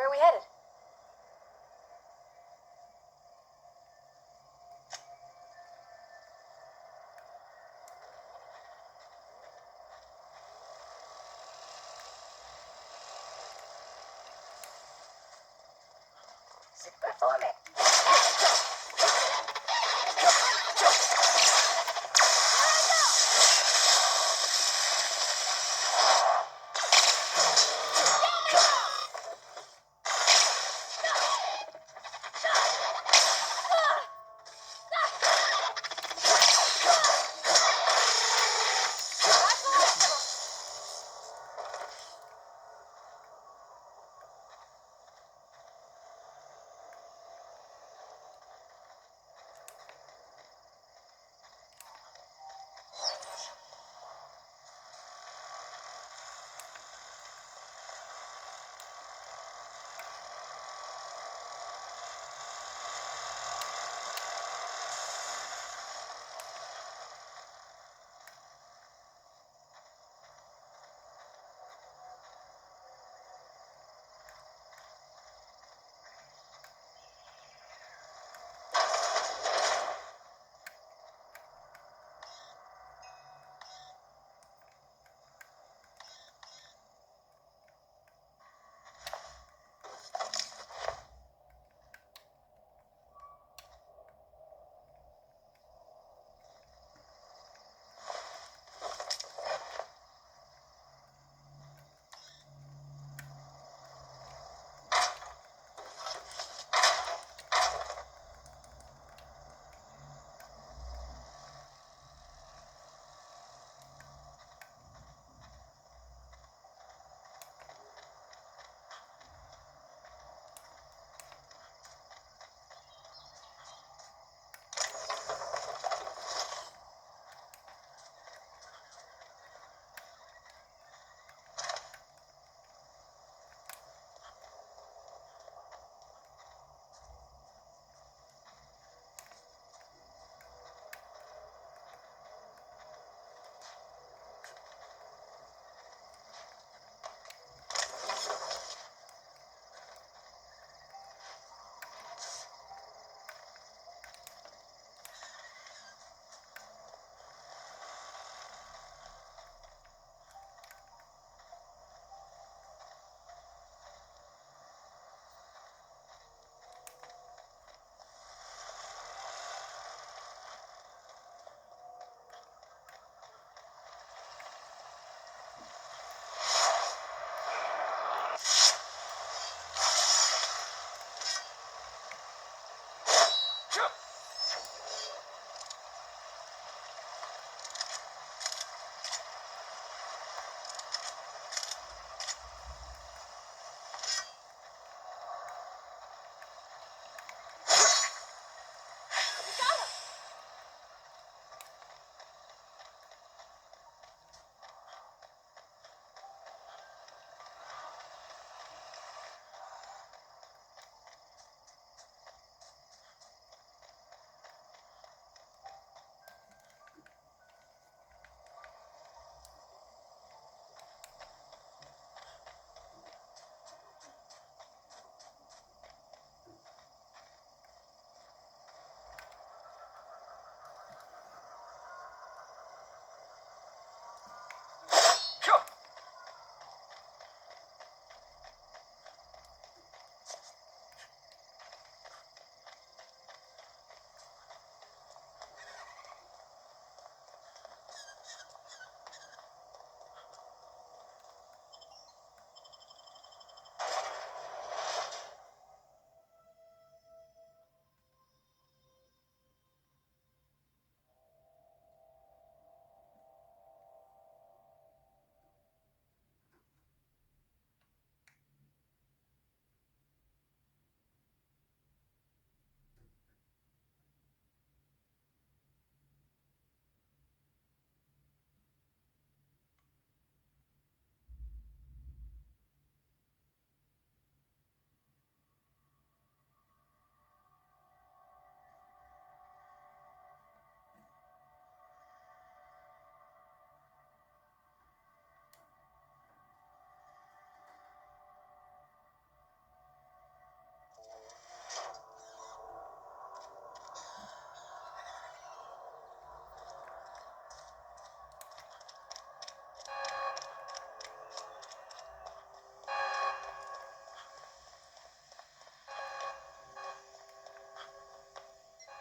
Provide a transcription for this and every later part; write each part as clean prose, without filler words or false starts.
Where are we headed? Super for me.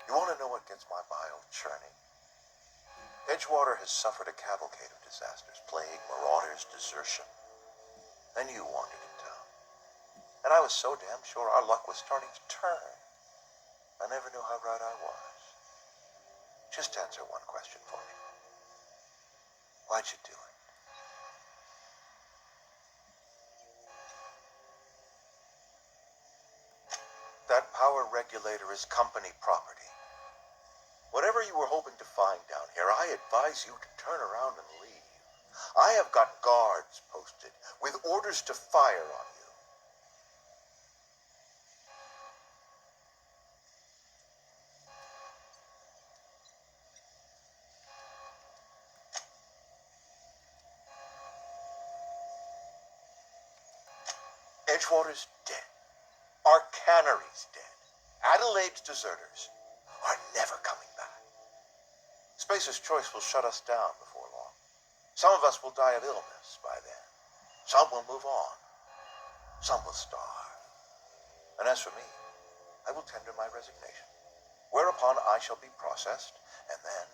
You want to know what gets my bile churning? Edgewater has suffered a cavalcade of disasters, plague, marauders, desertion. Then you wandered in town. And I was so damn sure our luck was starting to turn. I never knew how right I was. Just answer one question for me. Why'd you do it? That power regulator is company property. Whatever you were hoping to find down here, I advise you to turn around and leave. I have got guards posted with orders to fire on you. Edgewater's dead. Our cannery's dead. Adelaide's deserters are never coming back. Spacer's Choice will shut us down before long. Some of us will die of illness by then. Some will move on. Some will starve. And as for me, I will tender my resignation, whereupon I shall be processed and then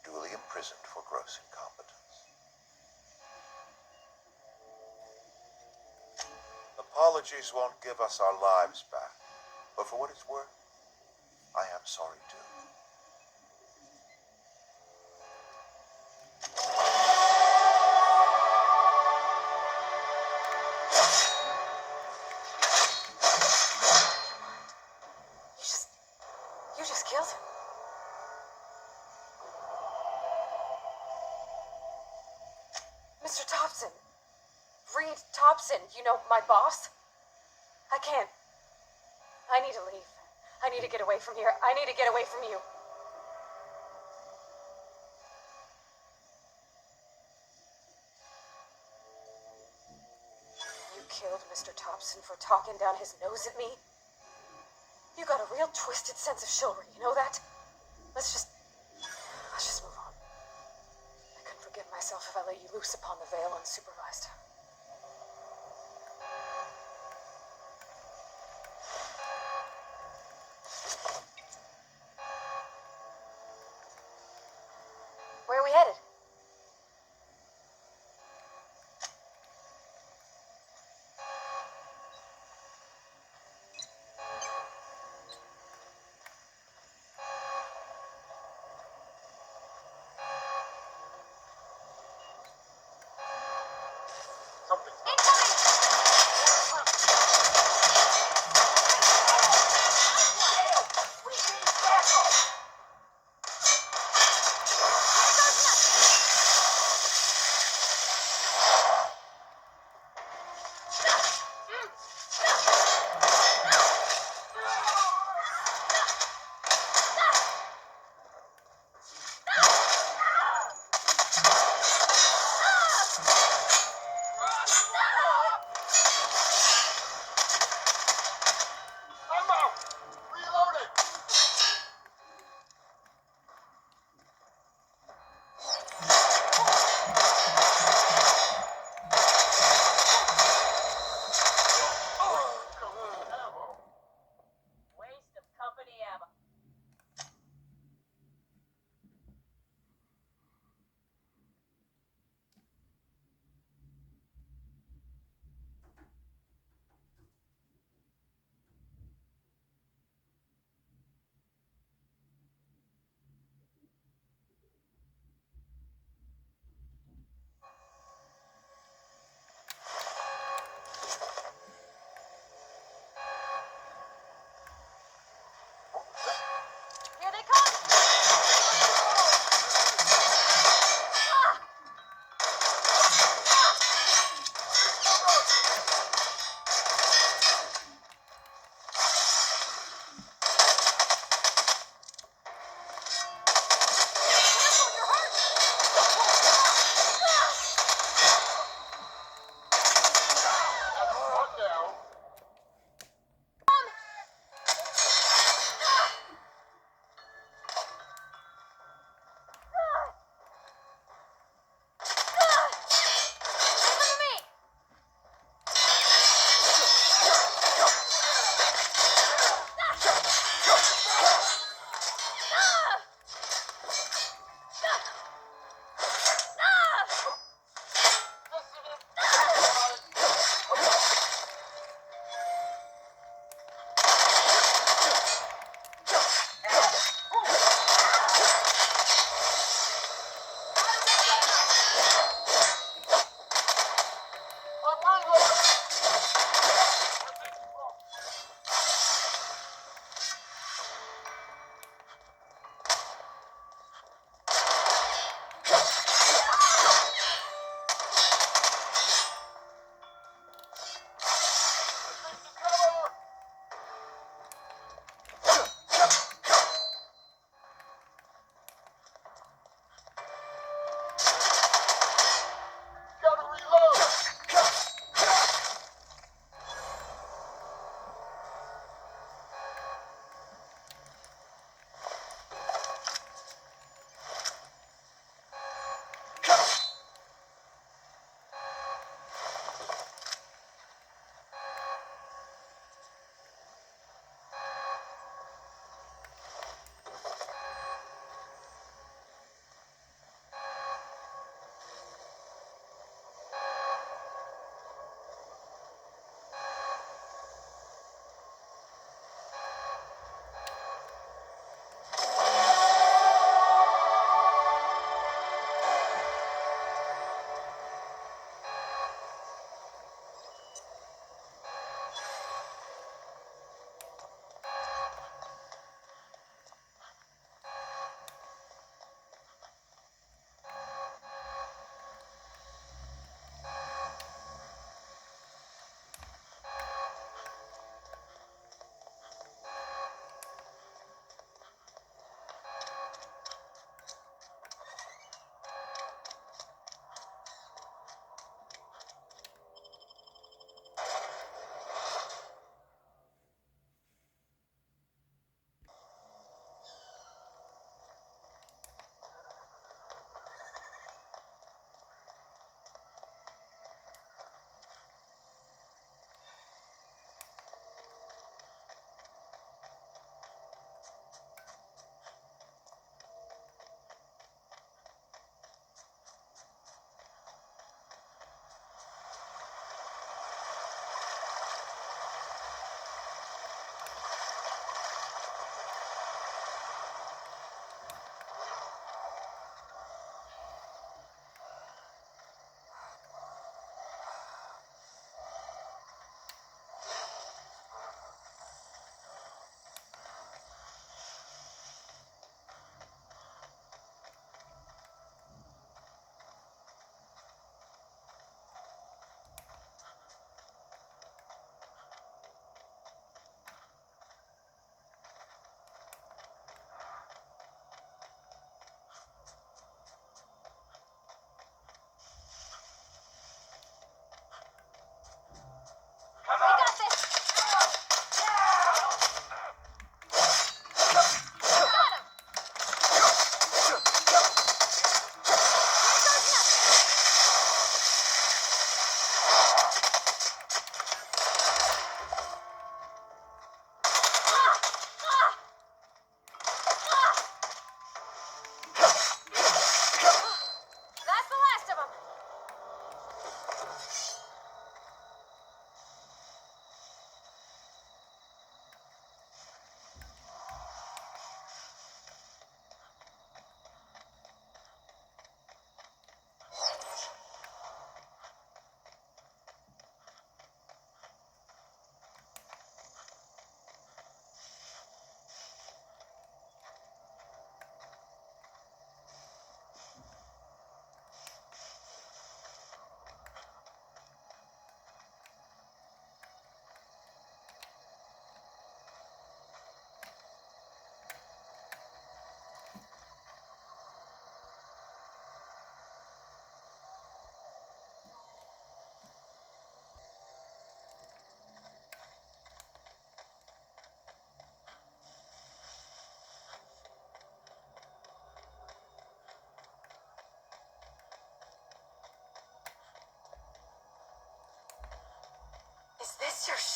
duly imprisoned for gross incompetence. Apologies won't give us our lives back, but for what it's worth, I am sorry too. You just killed him? Mr. Thompson. Reed Thompson, you know, my boss. I can't. I need to leave. I need to get away from here. I need to get away from you. You killed Mr. Thompson for talking down his nose at me? You got a real twisted sense of chivalry, you know that? Let's just move on. I couldn't forgive myself if I let you loose upon the vale unsupervised. Where are we headed?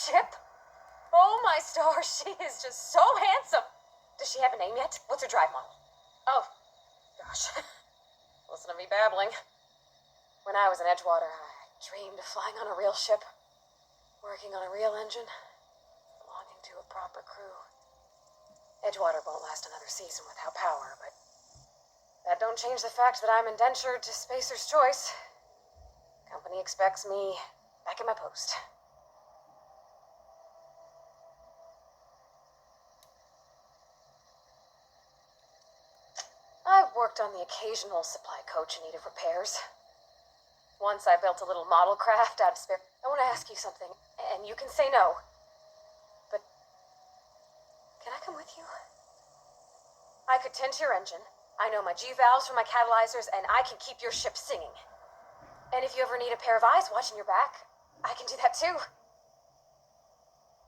ship? Oh, my stars, she is just so handsome. Does she have a name yet? What's her drive model? Oh, gosh. Listen to me babbling. When I was in Edgewater, I dreamed of flying on a real ship, working on a real engine, belonging to a proper crew. Edgewater won't last another season without power, but that don't change the fact that I'm indentured to Spacer's Choice. Company expects me back at my post. I've worked on the occasional supply coach in need of repairs. Once I built a little model craft out of spare. I want to ask you something, and you can say no. But can I come with you? I could tend to your engine. I know my G-valves from my catalyzers, and I can keep your ship singing. And if you ever need a pair of eyes watching your back, I can do that too.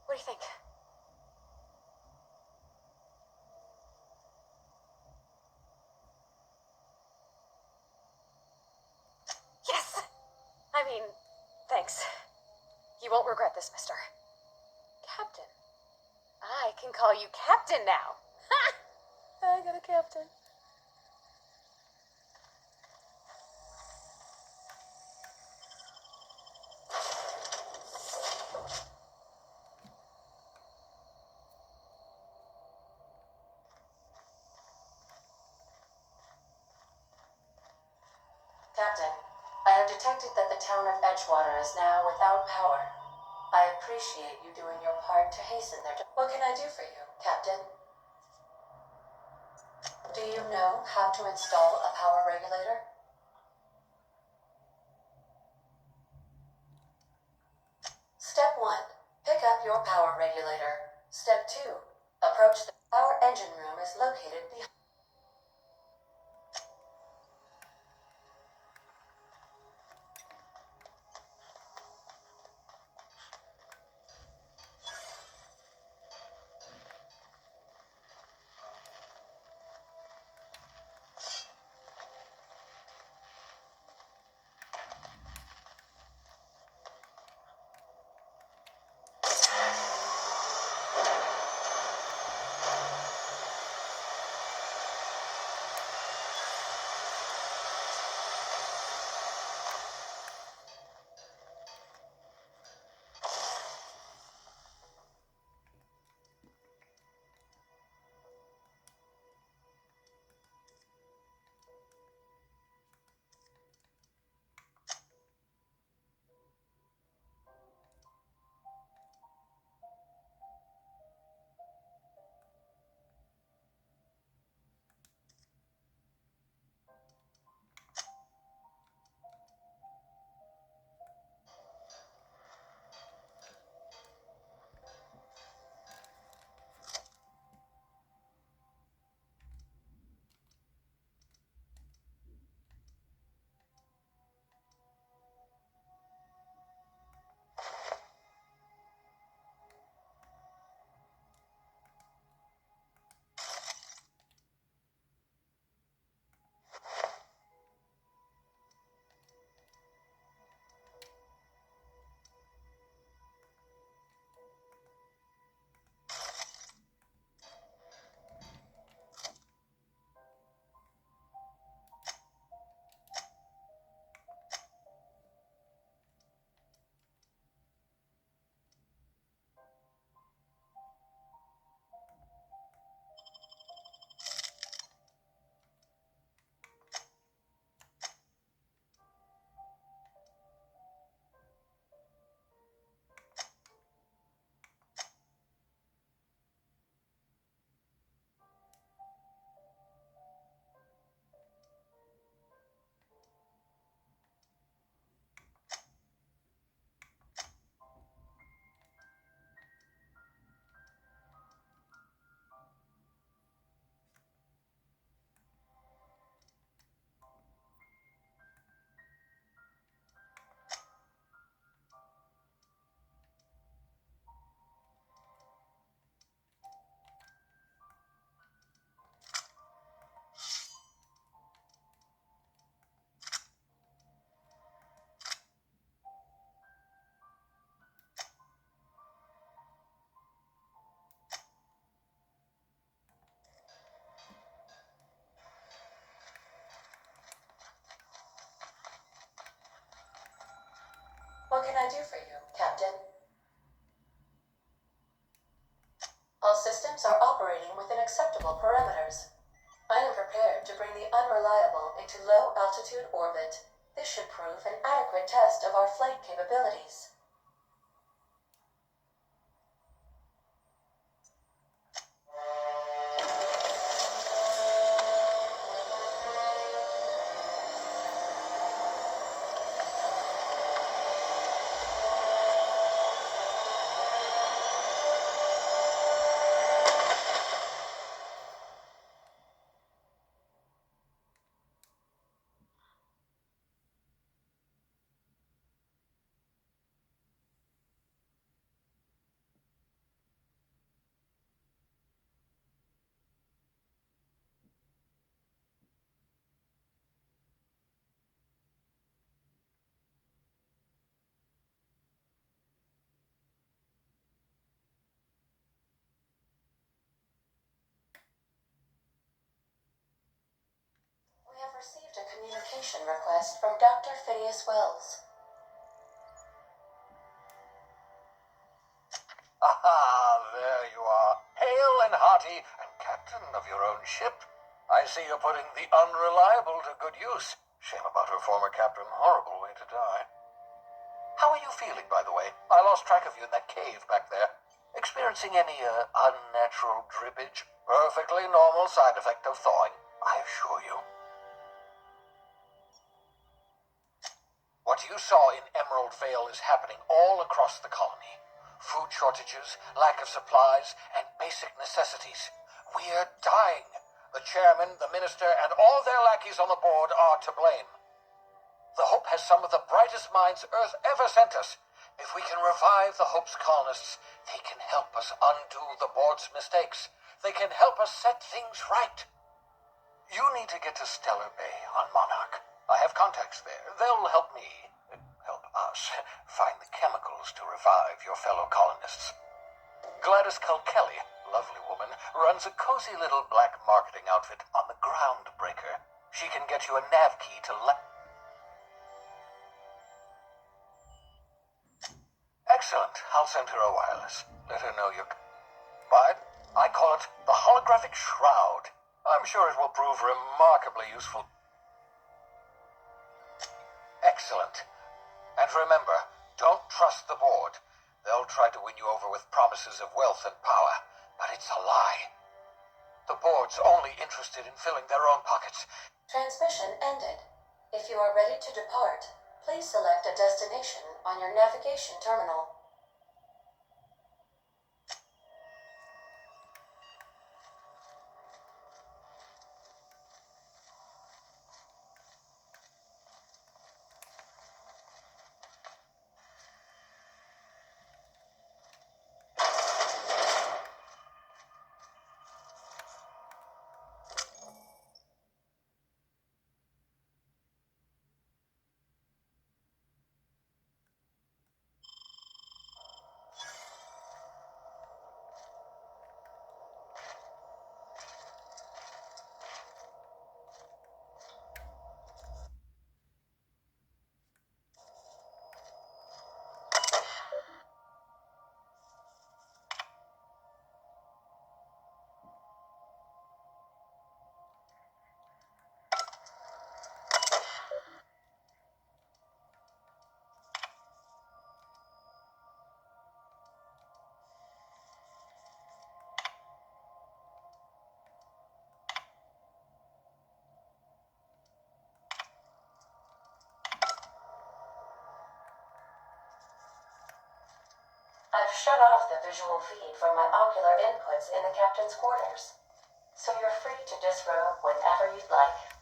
What do you think? Yes! I mean, thanks. You won't regret this, mister. Captain. I can call you Captain now. Ha! I got a captain. Captain, I have detected that the town of Edgewater is now without power. I appreciate you doing your part to hasten their... What can I do for you, Captain? Do you know how to install a power regulator? Step 1. Pick up your power regulator. Step 2. Approach the... Our engine room is located behind... I do for you, Captain? All systems are operating within acceptable parameters. I am prepared to bring the unreliable into low-altitude orbit. This should prove an adequate test of our flight capabilities. We have received a communication request from Dr. Phineas Wells. Ah, there you are, hale and hearty, and captain of your own ship. I see you're putting the unreliable to good use. Shame about her former captain. Horrible way to die. How are you feeling, by the way? I lost track of you in that cave back there. Experiencing any, unnatural drippage? Perfectly normal side effect of thawing, I assure you. What you saw in Emerald Vale is happening all across the colony. Food shortages, lack of supplies, and basic necessities. We're dying. The chairman, the minister, and all their lackeys on the board are to blame. The Hope has some of the brightest minds Earth ever sent us. If we can revive the Hope's colonists, they can help us undo the board's mistakes. They can help us set things right. You need to get to Stellar Bay on Monarch. I have contacts there. They'll help us, find the chemicals to revive your fellow colonists. Gladys Kelly, lovely woman, runs a cozy little black marketing outfit on the Groundbreaker. She can get you a nav key to Excellent. I'll send her a wireless. Let her know you're... But I call it the holographic shroud. I'm sure it will prove remarkably useful. Excellent. And remember, don't trust the board. They'll try to win you over with promises of wealth and power, but it's a lie. The board's only interested in filling their own pockets. Transmission ended. If you are ready to depart, please select a destination on your navigation terminal. I've shut off the visual feed from my ocular inputs in the captain's quarters, so you're free to disrobe whenever you'd like.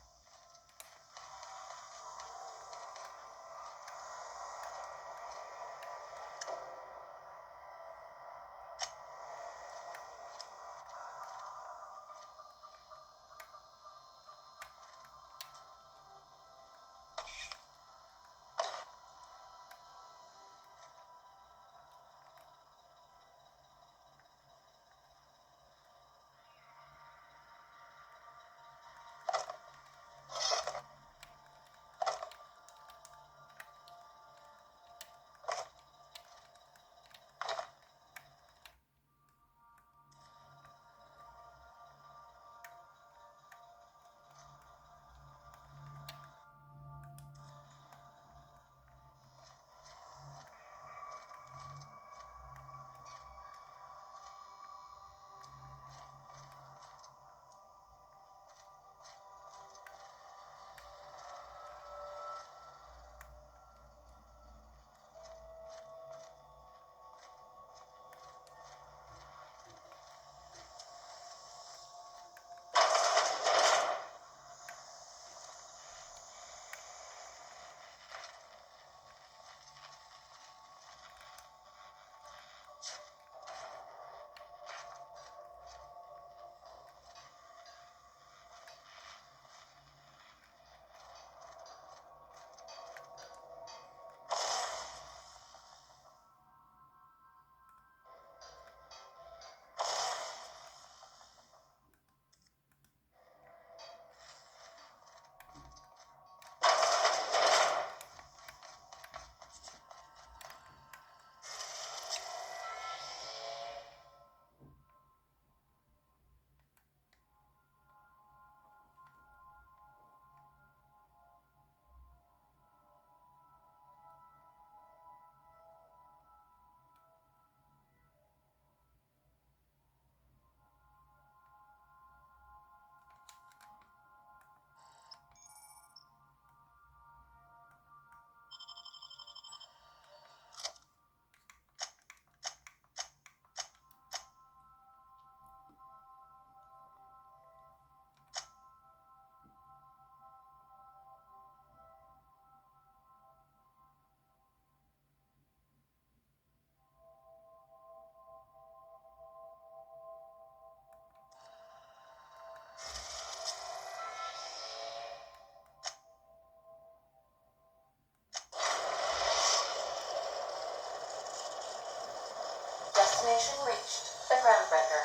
Destination reached. The Groundbreaker.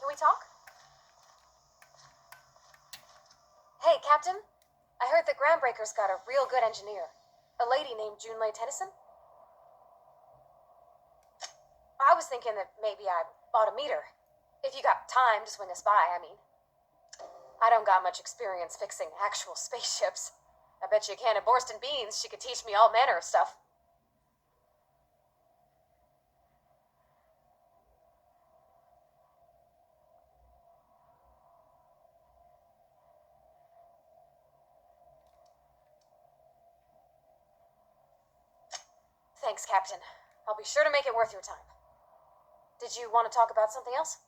Can we talk? Hey, Captain. I heard that Groundbreaker's got a real good engineer. A lady named Junlei Tennyson. I was thinking that maybe I ought to meet her. If you got time to swing us by, I mean. I don't got much experience fixing actual spaceships. I bet you a can of Borston beans she could teach me all manner of stuff. Thanks, Captain. I'll be sure to make it worth your time. Did you want to talk about something else?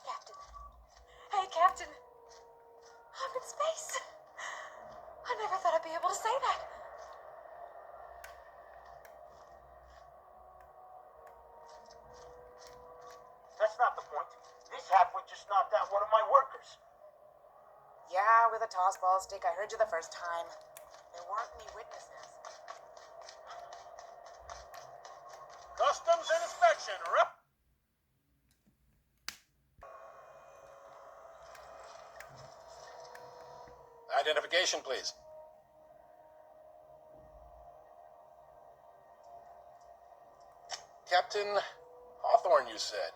Captain. Hey, Captain. I'm in space. I never thought I'd be able to say that. That's not the point. This halfwit just knocked out one of my workers. Yeah, with a tossball stick. I heard you the first time. There weren't any witnesses. Customs and inspection, rep. Identification, please. Captain Hawthorne, you said.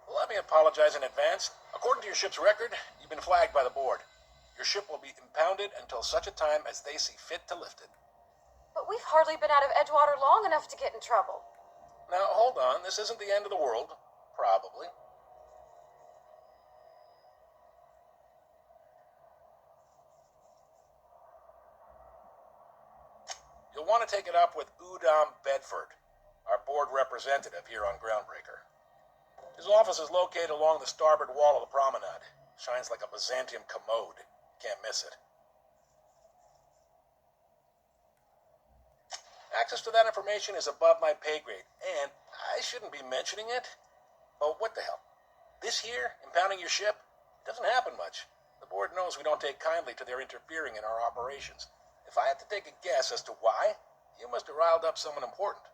Well, let me apologize in advance. According to your ship's record, you've been flagged by the board. Your ship will be impounded until such a time as they see fit to lift it. But we've hardly been out of Edgewater long enough to get in trouble. Now, hold on. This isn't the end of the world. Probably. You'll want to take it up with Udom Bedford, our board representative here on Groundbreaker. His office is located along the starboard wall of the promenade. Shines like a Byzantium commode. Can't miss it. Access to that information is above my pay grade, and I shouldn't be mentioning it. But what the hell? This here, impounding your ship, doesn't happen much. The board knows we don't take kindly to their interfering in our operations. If I had to take a guess as to why, you must have riled up someone important.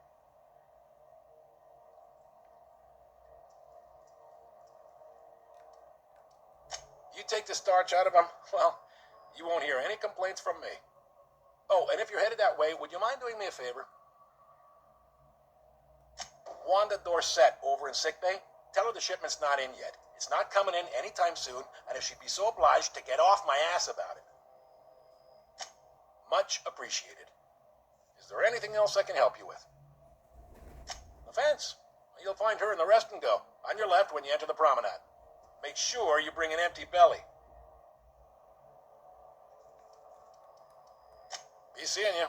You take the starch out of them, well, you won't hear any complaints from me. Oh, and if you're headed that way, would you mind doing me a favor? Wanda Dorset over in sickbay, tell her the shipment's not in yet. It's not coming in anytime soon, and if she'd be so obliged to get off my ass about it. Much appreciated. Is there anything else I can help you with? The fence. You'll find her in the rest and go, on your left when you enter the promenade. Make sure you bring an empty belly. Be seeing you.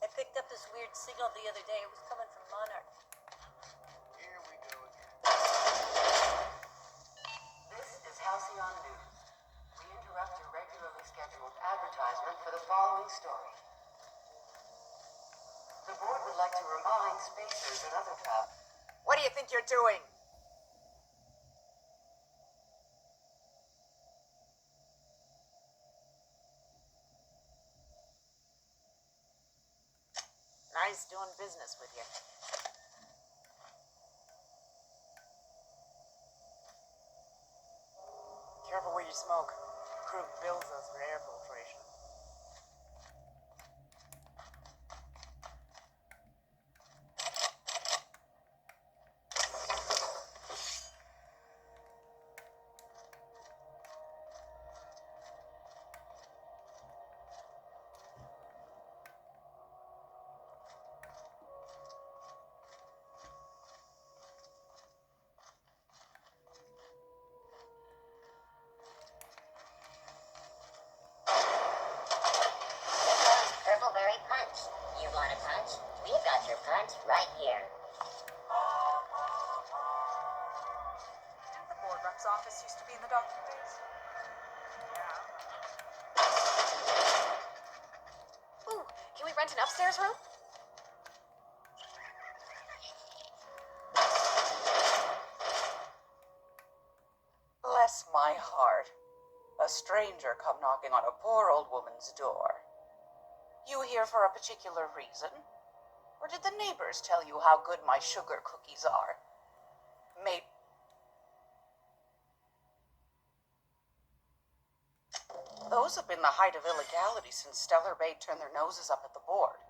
I picked up this weird signal the other day. It was coming from Monarch. Here we go again. This is Halcyon News. We interrupt your regularly scheduled advertisement for the following story. The board would like to remind spacers and other travelers. What do you think you're doing? Nice doing business with you. Careful where you smoke. Crew bills us for air filtration. Purple berry punch. You want a punch? We've got your punch right here. Didn't the board rep's office used to be in the docking bays? Ooh, can we rent an upstairs room? Bless my heart. A stranger come knocking on a poor old woman's door. You here for a particular reason? Or did the neighbors tell you how good my sugar cookies are? Those have been the height of illegality since Stellar Bay turned their noses up at the board.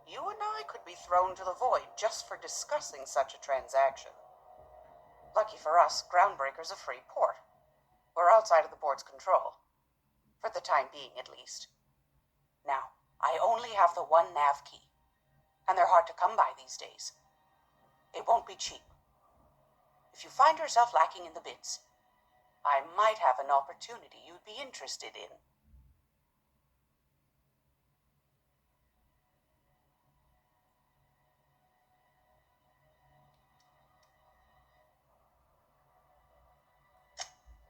You and I could be thrown to the void just for discussing such a transaction. Lucky for us, Groundbreaker's a free port. We're outside of the board's control. For the time being, at least. Now, I only have the one nav key. And they're hard to come by these days. It won't be cheap. If you find yourself lacking in the bids, I might have an opportunity you'd be interested in.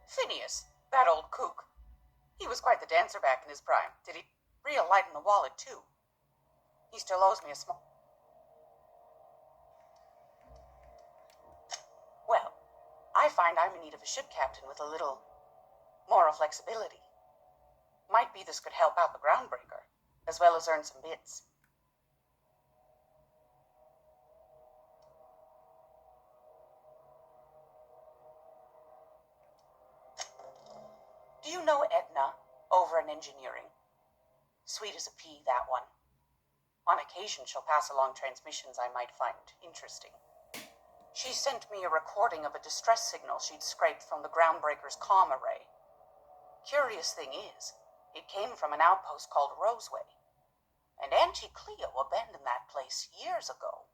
Phineas, that old kook. He was quite the dancer back in his prime. Did he? Real light in the wallet, too. He still owes me a small... Well, I find I'm in need of a ship captain with a little moral flexibility. Might be this could help out the Groundbreaker, as well as earn some bits. Do you know Edna, over in engineering? Sweet as a pea, that one. On occasion, she'll pass along transmissions I might find interesting. She sent me a recording of a distress signal she'd scraped from the Groundbreaker's comm array. Curious thing is, it came from an outpost called Roseway. And Auntie Cleo abandoned that place years ago.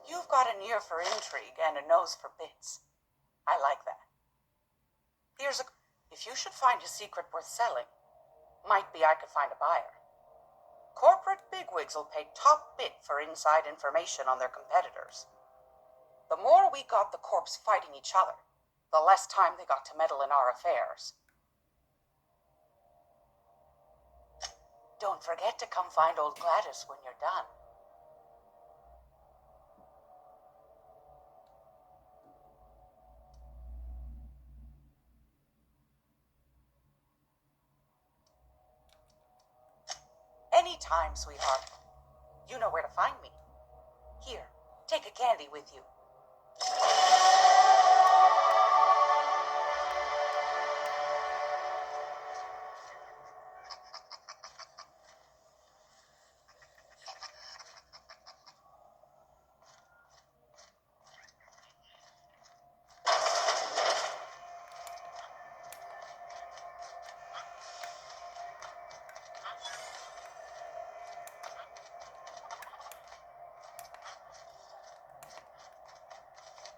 You've got an ear for intrigue and a nose for bits. I like that. If you should find a secret worth selling, might be I could find a buyer. Corporate bigwigs will pay top bit for inside information on their competitors. The more we got the corps fighting each other, the less time they got to meddle in our affairs. Don't forget to come find old Gladys when you're done. Anytime, sweetheart. You know where to find me. Here, take a candy with you.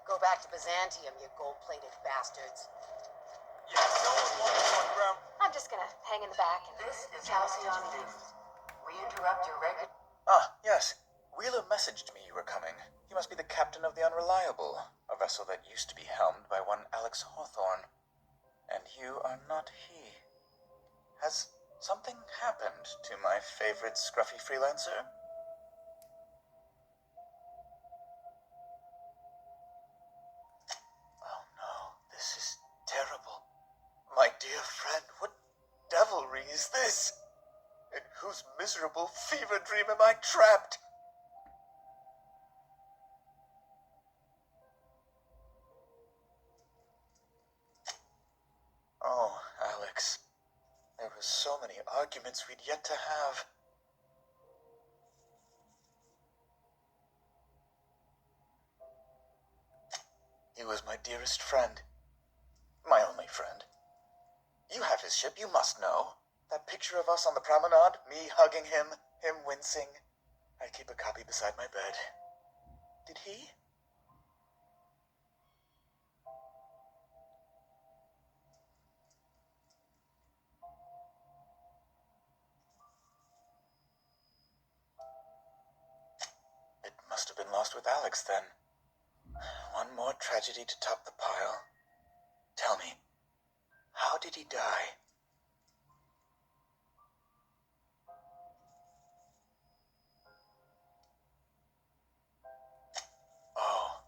Go back to Byzantium, you gold-plated bastards. Yeah, no one wants one ground. I'm just gonna hang in the back and This is Halcyon News. We interrupt your regular... Ah, yes. Wheeler messaged me you were coming. You must be the captain of the Unreliable, a vessel that used to be helmed by one Alex Hawthorne. And you are not he. Has something happened to my favorite scruffy freelancer? Oh no. is this? In whose miserable fever dream am I trapped? Oh, Alex. There were so many arguments we'd yet to have. He was my dearest friend. My only friend. You have his ship, you must know. That picture of us on the promenade, me hugging him, him wincing. I keep a copy beside my bed. Did he? It must have been lost with Alex, then. One more tragedy to top the pile. Tell me, how did he die? Oh,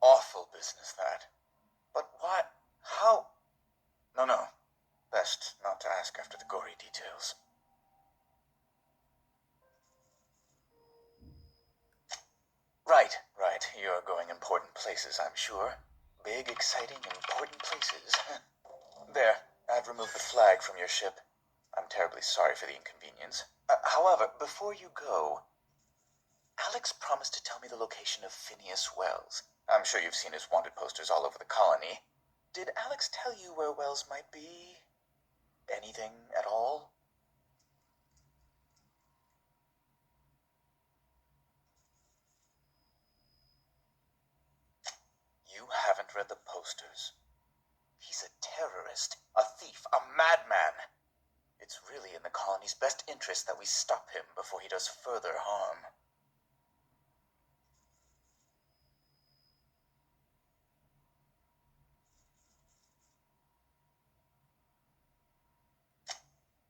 awful business, that. But why? How? No. Best not to ask after the gory details. Right. You're going important places, I'm sure. Big, exciting, important places. There, I've removed the flag from your ship. I'm terribly sorry for the inconvenience. However, before you go, Alex promised to tell me the location of Phineas Wells. I'm sure you've seen his wanted posters all over the colony. Did Alex tell you where Wells might be? Anything at all? You haven't read the posters. He's a terrorist, a thief, a madman. It's really in the colony's best interest that we stop him before he does further harm.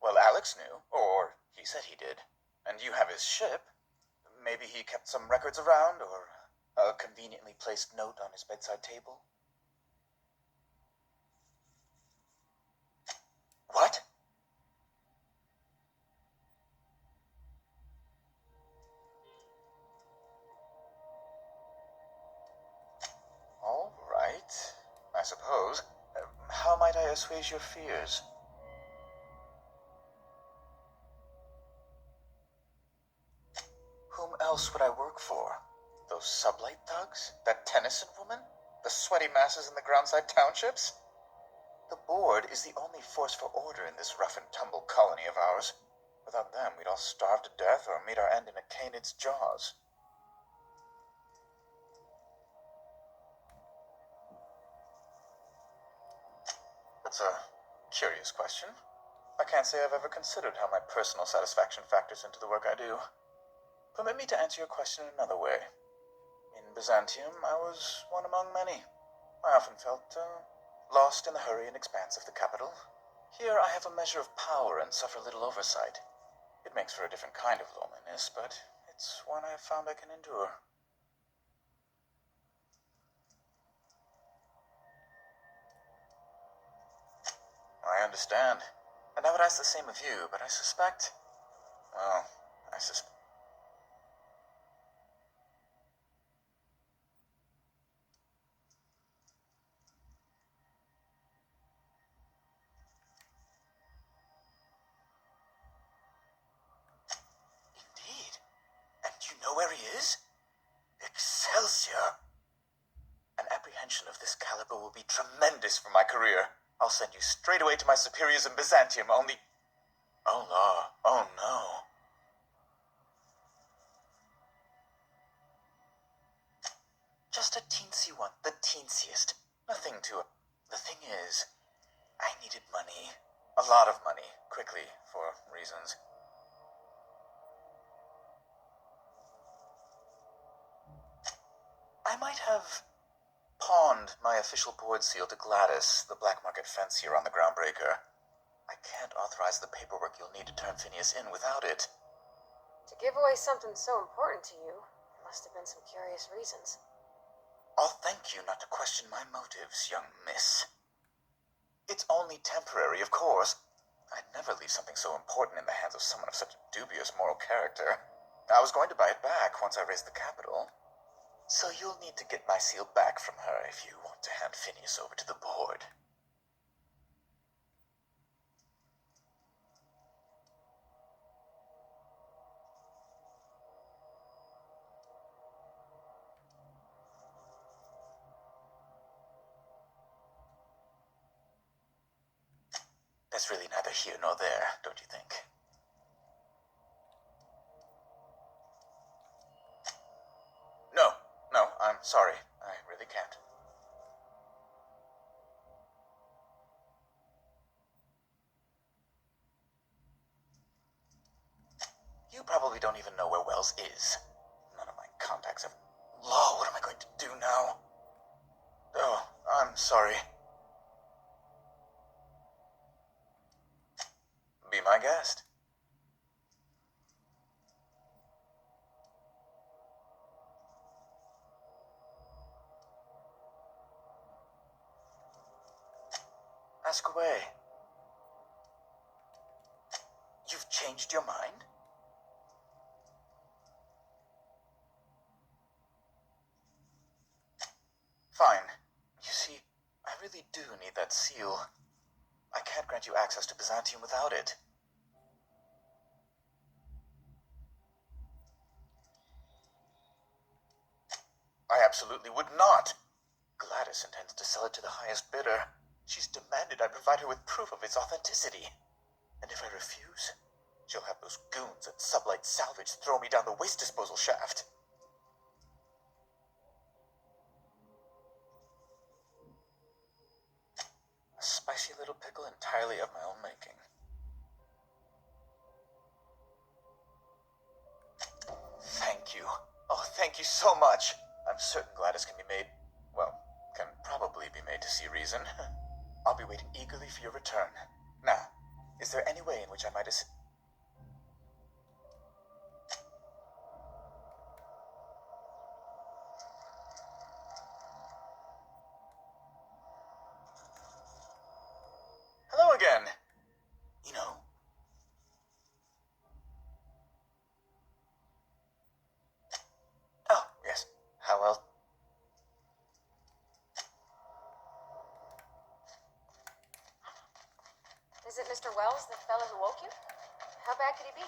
Well, Alex knew, or he said he did. And you have his ship. Maybe he kept some records around, or a conveniently placed note on his bedside table. What? All right, I suppose. How might I assuage your fears? Whom else would I work for? Those sublight thugs? That Tennyson woman? The sweaty masses in the groundside townships? The board is the only force for order in this rough and tumble colony of ours. Without them, we'd all starve to death or meet our end in a canid's jaws. That's a curious question. I can't say I've ever considered how my personal satisfaction factors into the work I do. Permit me to answer your question another way. In Byzantium, I was one among many. I often felt lost in the hurry and expanse of the capital. Here I have a measure of power and suffer little oversight. It makes for a different kind of loneliness, but it's one I have found I can endure. I understand. And I would ask the same of you, but I suspect... Well, Indeed. And you know where he is? Excelsior! An apprehension of this caliber will be tremendous for my career. I'll send you straight away to my superiors in Byzantium, only... Oh, no. Oh, no. Just a teensy one, the teensiest. Nothing to it. The thing is, I needed money. A lot of money, quickly, for reasons. I might have pawned my official board seal to Gladys, the black market fancier on the Groundbreaker. I can't authorize the paperwork you'll need to turn Phineas in without it. To give away something so important to you, there must have been some curious reasons. I'll thank you not to question my motives, young miss. It's only temporary, of course. I'd never leave something so important in the hands of someone of such dubious moral character. I was going to buy it back once I raised the capital. So you'll need to get my seal back from her if you want to hand Phineas over to the board. That's really neither here nor there, don't you think? No, I'm sorry. I really can't. You probably don't even know where Wells is. None of my contacts have... Law, what am I going to do now? Oh, I'm sorry. Be my guest. Ask away. You've changed your mind? Fine. You see, I really do need that seal. I can't grant you access to Byzantium without it. I absolutely would not. Gladys intends to sell it to the highest bidder. She's demanded I provide her with proof of its authenticity. And if I refuse, she'll have those goons at Sublight Salvage throw me down the waste disposal shaft. A spicy little pickle entirely of my own making. Thank you. Oh, thank you so much. I'm certain Gladys can be made, well, can probably be made to see reason. I'll be waiting eagerly for your return. Now, is there any way in which I might Hello again. You know... Oh, yes. How else? Is it Mr. Wells, the fellow who woke you? How bad could he be?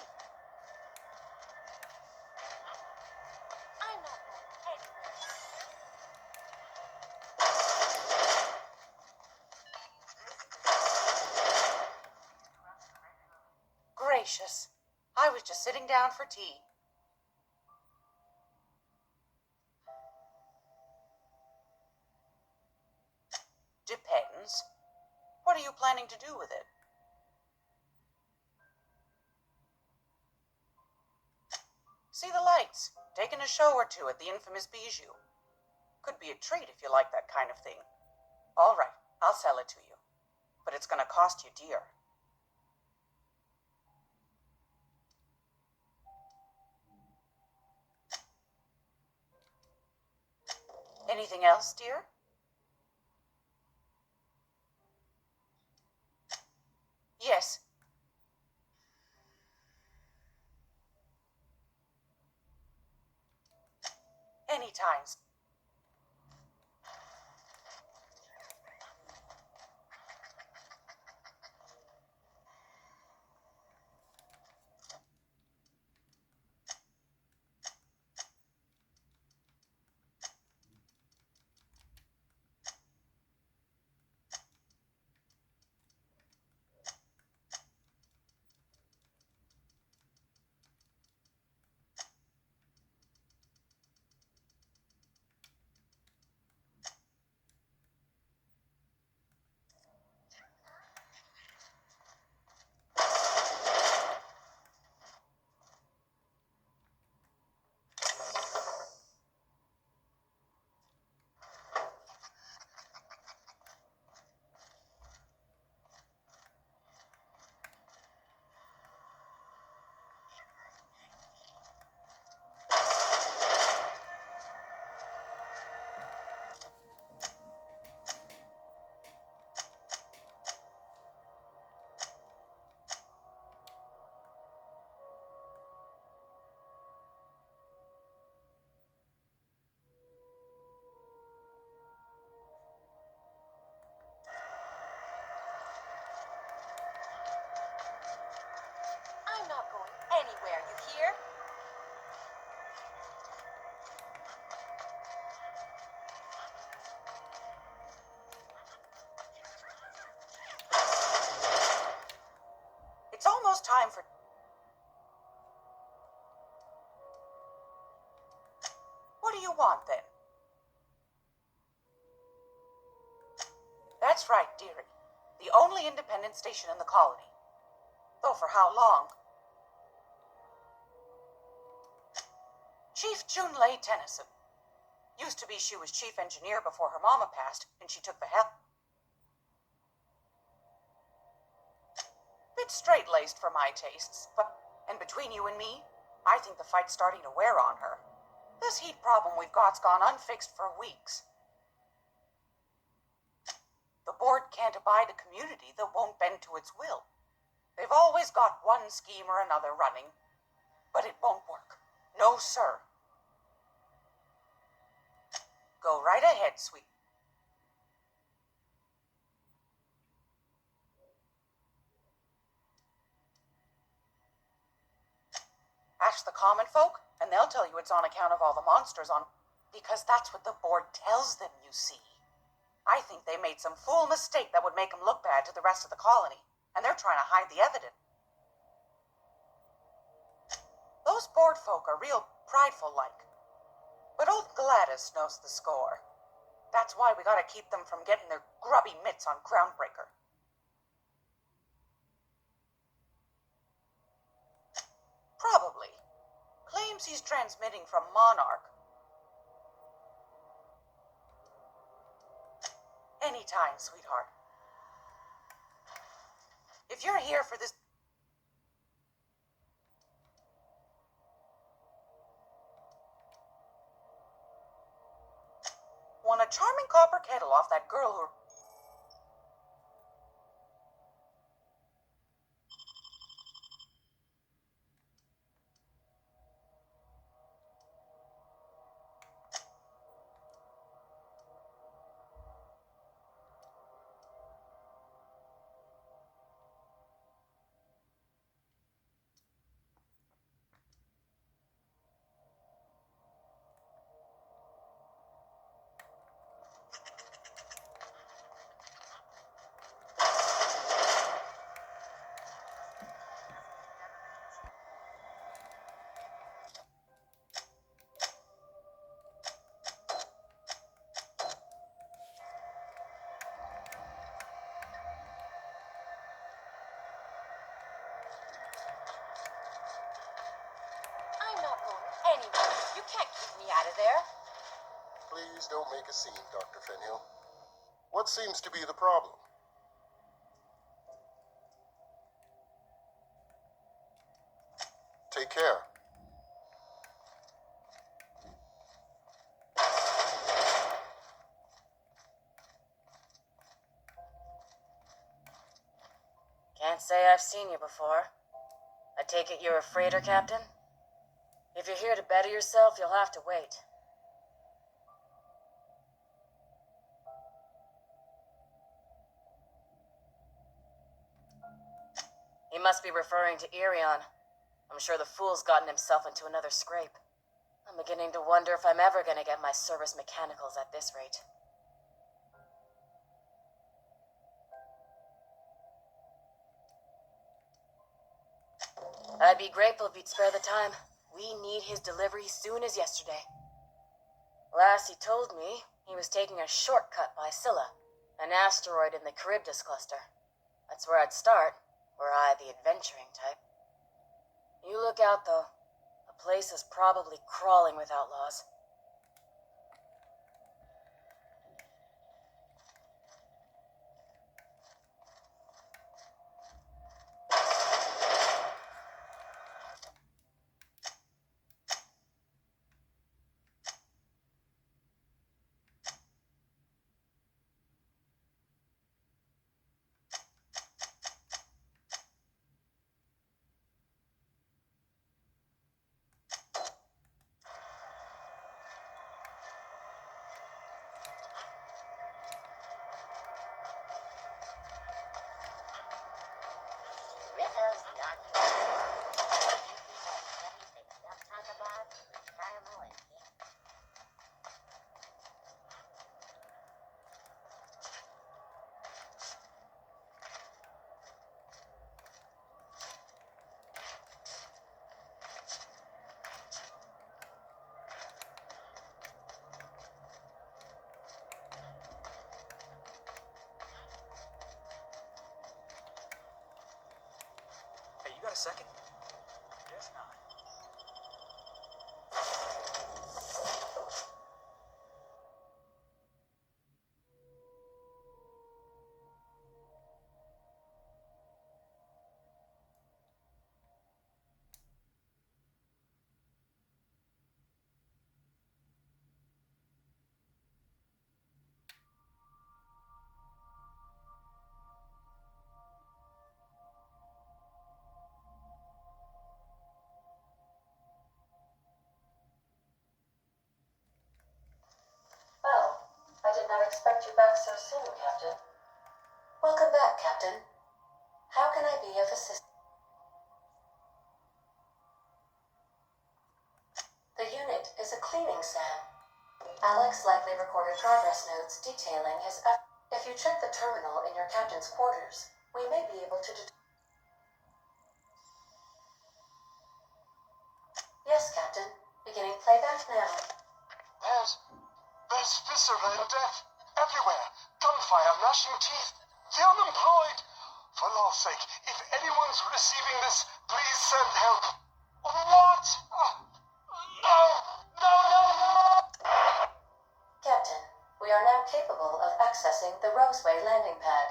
I'm not going anywhere. Gracious. I was just sitting down for tea. Depends. What are you planning to do with it? See the lights. Taking a show or two at the infamous Bijou. Could be a treat if you like that kind of thing. All right, I'll sell it to you. But it's gonna cost you dear. Anything else, dear? Yes. Anytime. there, you hear? It's almost time for... What do you want, then? That's right, dearie. The only independent station in the colony. Though for how long? Chief Junlei Tennyson. Used to be she was chief engineer before her mama passed, and she took the helm. Bit straight-laced for my tastes, but... And between you and me, I think the fight's starting to wear on her. This heat problem we've got's gone unfixed for weeks. The board can't abide a community that won't bend to its will. They've always got one scheme or another running, but it won't work. No, sir. Go right ahead, sweet. Ask the common folk, and they'll tell you it's on account of all the monsters on... Because that's what the board tells them, you see. I think they made some fool mistake that would make them look bad to the rest of the colony, and they're trying to hide the evidence. Those board folk are real prideful-like. But old Gladys knows the score. That's why we gotta keep them from getting their grubby mitts on Groundbreaker. Probably. Claims he's transmitting from Monarch. Anytime, sweetheart. If you're here for this... Won a charming copper kettle off that girl who... I'm not going anywhere. You can't keep me out of there. Please don't make a scene, Dr. Fenhill. What seems to be the problem? Take care. Can't say I've seen you before. I take it you're a freighter, Captain? If you're here to better yourself, you'll have to wait. He must be referring to Irion. I'm sure the fool's gotten himself into another scrape. I'm beginning to wonder if I'm ever gonna get my service mechanicals at this rate. I'd be grateful if you'd spare the time. We need his delivery soon as yesterday. Last he told me, he was taking a shortcut by Scylla, an asteroid in the Charybdis cluster. That's where I'd start, were I the adventuring type. You look out, though. The place is probably crawling with outlaws. got a second? Guess not. Well, I did not expect you back so soon, Captain. Welcome back, Captain. How can I be of assistance? The unit is a cleaning Sam. Alex likely recorded progress notes detailing his effort. If you check the terminal in your captain's quarters, we may be able to Yes, Captain. Beginning playback now. There's viscera and death everywhere. Gunfire, gnashing teeth. The unemployed. For law's sake, if anyone's receiving this, please send help. What? No! No, no, no! Captain, we are now capable of accessing the Roseway landing pad.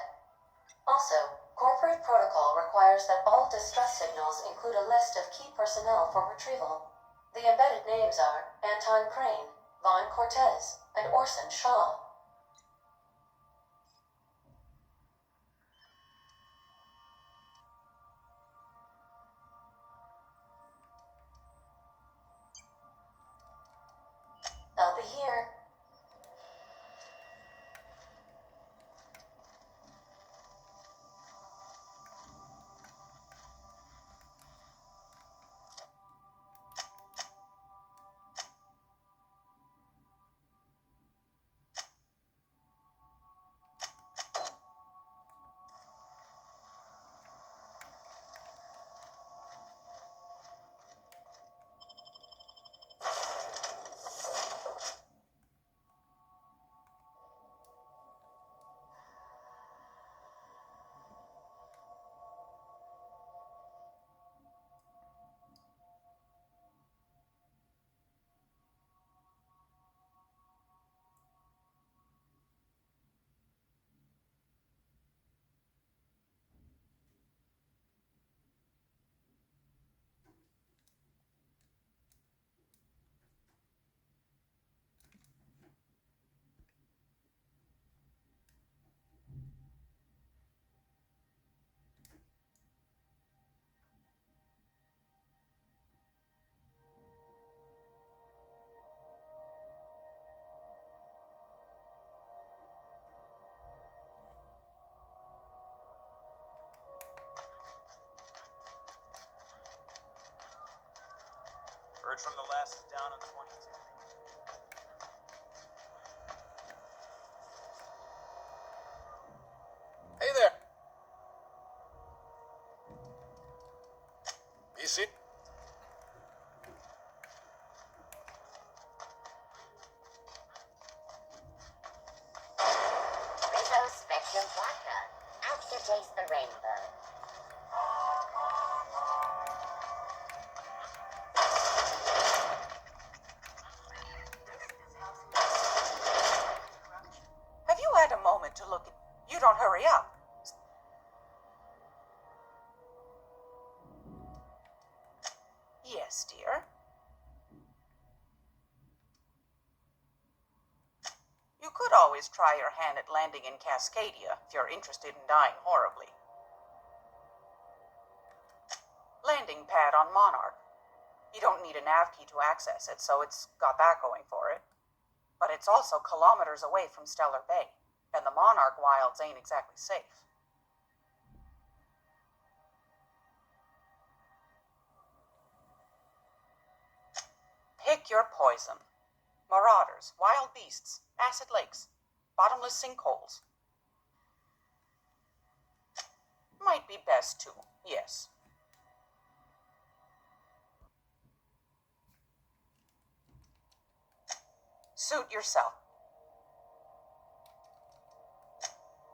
Also, corporate protocol requires that all distress signals include a list of key personnel for retrieval. The embedded names are Anton Crane, Vaughn Cortez, and Orson Shaw. I'll be here. Bird from the last is down on 22. Hey there. Be seated. Retrospective vodka. Out to taste the rainbow. Have you had a moment to look at... You don't hurry up. Yes, dear. You could always try your hand at landing in Cascadia if you're interested in dying horribly. Landing pad on Monarch. You don't need a nav key to access it, so it's got that going for it. But it's also kilometers away from Stellar Bay, and the Monarch wilds ain't exactly safe. Pick your poison. Marauders, wild beasts, acid lakes, bottomless sinkholes. Might be best too, yes. Suit yourself.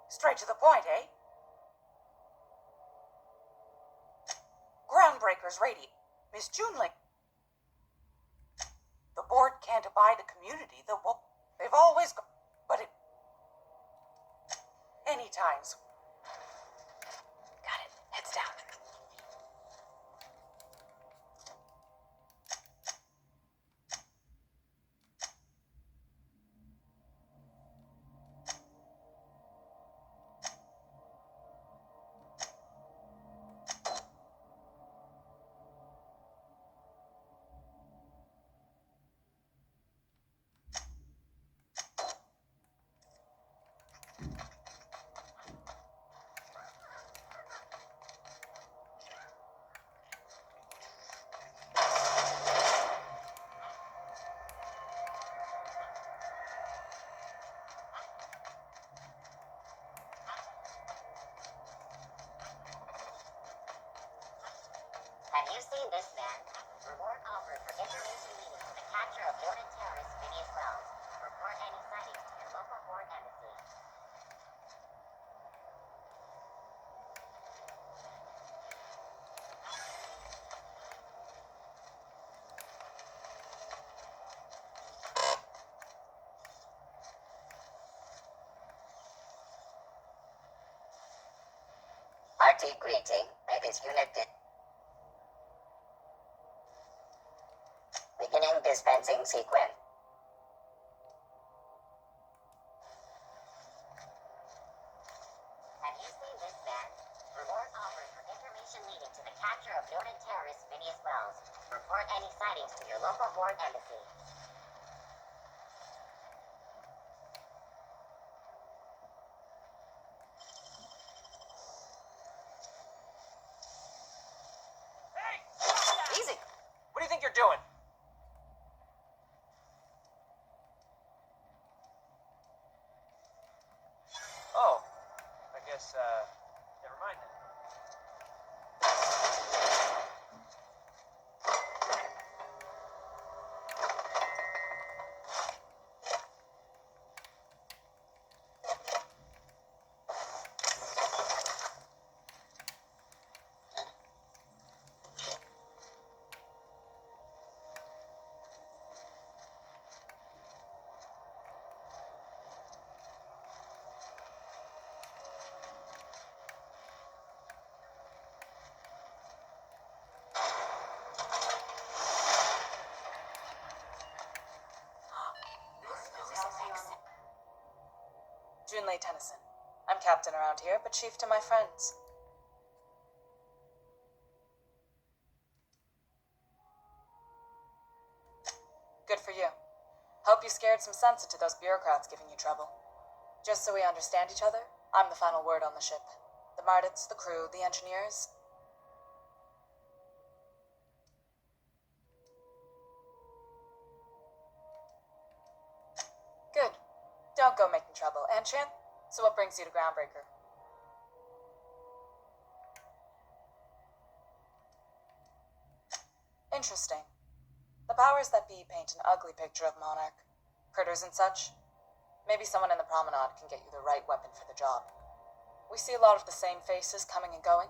Straight to the point, eh? Groundbreaker's radio. Miss Junley. The board can't abide a community that will. They've always got. But it. Any times. Got it. Heads down. Have you seen this man? Reward offered for information leading to the capture of wanted terrorist Phineas Wells. Report any sightings to your local board embassy. Part3 greeting. Maybe it's unit beginning dispensing sequence. Have you seen this man? Reward offered for information leading to the capture of wanted terrorist Phineas Wells. Report any sightings to your local board embassy. Easy. What do you think you're doing? Oh, I guess, never mind then. Junlei Tennyson. I'm captain around here, but chief to my friends. Good for you. Hope you scared some sense into those bureaucrats giving you trouble. Just so we understand each other, I'm the final word on the ship. The Mardits, the crew, the engineers. Good. Don't go making trouble. And Chan, so what brings you to Groundbreaker? Interesting. The powers that be paint an ugly picture of Monarch. Critters and such. Maybe someone in the promenade can get you the right weapon for the job. We see a lot of the same faces coming and going.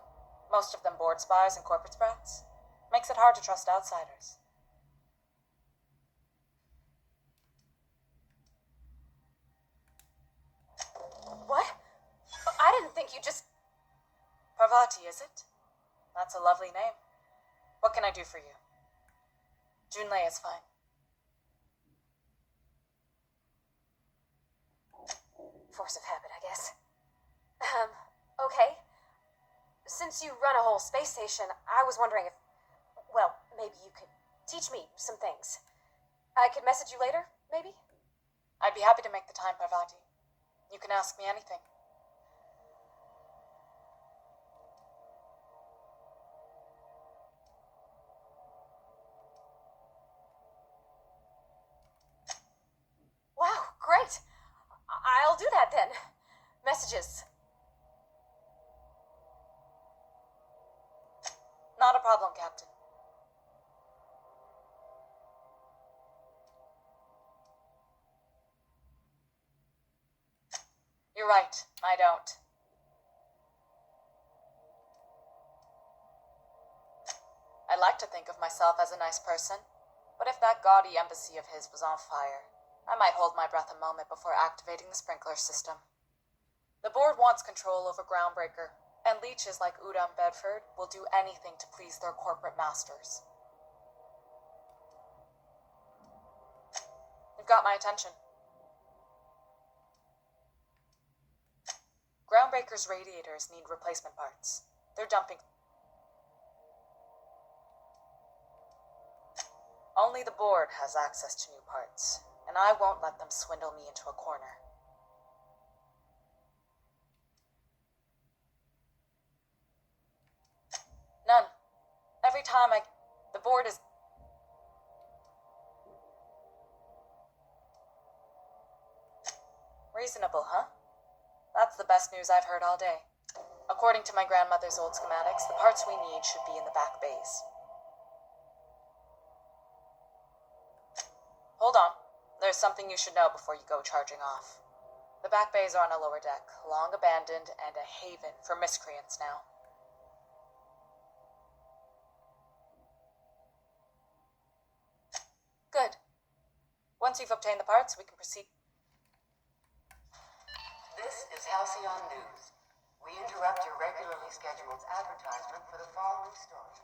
Most of them board spies and corporate brats. Makes it hard to trust outsiders. What? I didn't think you just... Parvati, is it? That's a lovely name. What can I do for you? Junlei is fine. Force of habit, I guess. Okay. Since you run a whole space station, I was wondering if... Well, maybe you could teach me some things. I could message you later, maybe? I'd be happy to make the time, Parvati. You can ask me anything. Wow, great. I'll do that then. Messages. Not a problem, Captain. You're right, I don't. like to think of myself as a nice person, but if that gaudy embassy of his was on fire, I might hold my breath a moment before activating the sprinkler system. The board wants control over Groundbreaker, and leeches like Udam Bedford will do anything to please their corporate masters. You've got my attention. Groundbreaker's radiators need replacement parts. They're dumping. Only the board has access to new parts, and I won't let them swindle me into a corner. None. Every time the board is... Reasonable, huh? That's the best news I've heard all day. According to my grandmother's old schematics, the parts we need should be in the back bays. Hold on. There's something you should know before you go charging off. The back bays are on a lower deck, long abandoned and a haven for miscreants now. Good. Once you've obtained the parts, we can proceed. This is Halcyon News. We interrupt your regularly scheduled advertisement for the following story.